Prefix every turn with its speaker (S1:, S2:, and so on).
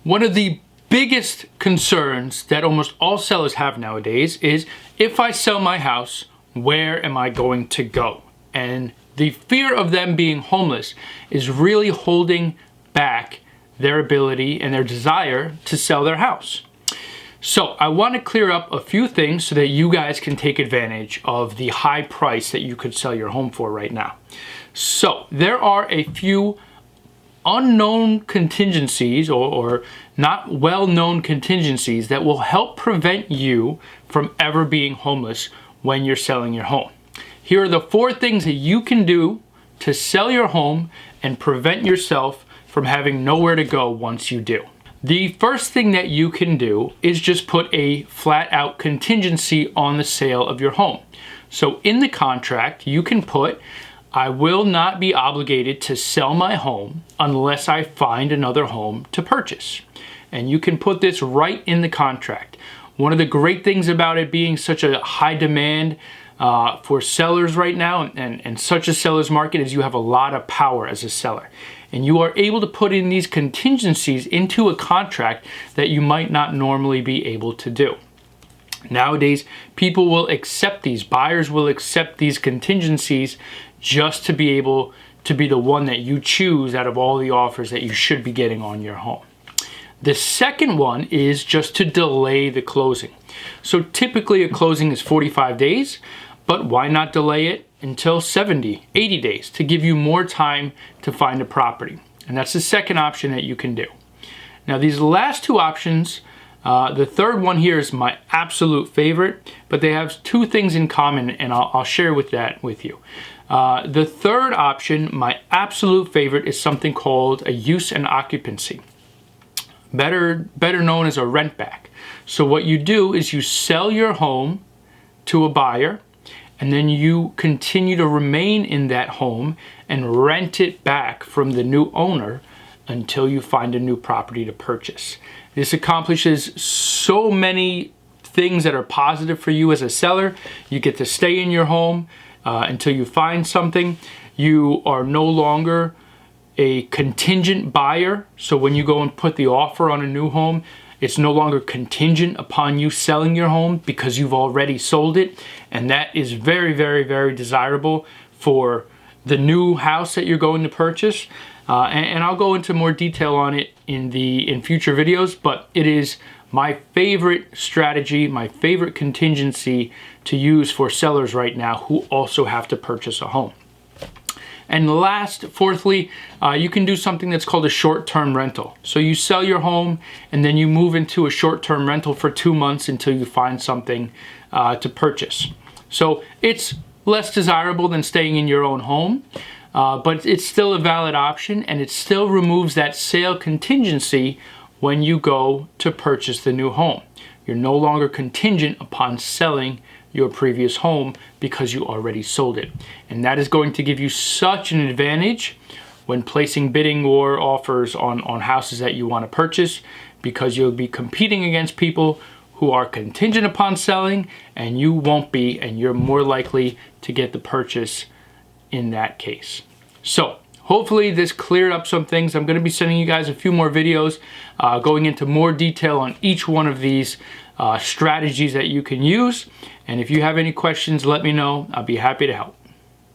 S1: One of the biggest concerns that almost all sellers have nowadays is, if I sell my house, where am I going to go? And the fear of them being homeless is really holding back their ability and their desire to sell their house. So I want to clear up a few things so that you guys can take advantage of the high price that you could sell your home for right now. So there are a few unknown contingencies or not well-known contingencies that will help prevent you from ever being homeless when you're selling your home. Here are the 4 things that you can do to sell your home and prevent yourself from having nowhere to go once you do. The first thing that you can do is just put a flat-out contingency on the sale of your home. So in the contract, you can put, I will not be obligated to sell my home unless I find another home to purchase. And you can put this right in the contract. One of the great things about it being such a high demand for sellers right now and such a seller's market is you have a lot of power as a seller. And you are able to put in these contingencies into a contract that you might not normally be able to do. Nowadays, people will accept these, buyers will accept these contingencies just to be able to be the one that you choose out of all the offers that you should be getting on your home. The second one is just to delay the closing. So typically a closing is 45 days, but why not delay it until 70, 80 days to give you more time to find a property? And that's the second option that you can do. Now these last 2 options, the third one here is my absolute favorite, but they have 2 things in common, and I'll share that with you. The third option, my absolute favorite, is something called a use and occupancy, better known as a rentback. So what you do is you sell your home to a buyer, and then you continue to remain in that home and rent it back from the new owner until you find a new property to purchase. This accomplishes so many things that are positive for you as a seller. You get to stay in your home until you find something. You are no longer a contingent buyer. So when you go and put the offer on a new home, it's no longer contingent upon you selling your home because you've already sold it. And that is very, very, very desirable for the new house that you're going to purchase. And I'll go into more detail on it in future videos, but it is my favorite strategy, my favorite contingency to use for sellers right now who also have to purchase a home. And last, fourthly, you can do something that's called a short-term rental. So you sell your home and then you move into a short-term rental for 2 months until you find something to purchase. So it's less desirable than staying in your own home, but it's still a valid option, and it still removes that sale contingency when you go to purchase the new home. You're no longer contingent upon selling your previous home because you already sold it. And that is going to give you such an advantage when placing bidding war offers on houses that you want to purchase, because you'll be competing against people who are contingent upon selling, and you won't be, and you're more likely to get the purchase in that case. So hopefully this cleared up some things. I'm going to be sending you guys a few more videos going into more detail on each one of these strategies that you can use. And if you have any questions, let me know. I'll be happy to help.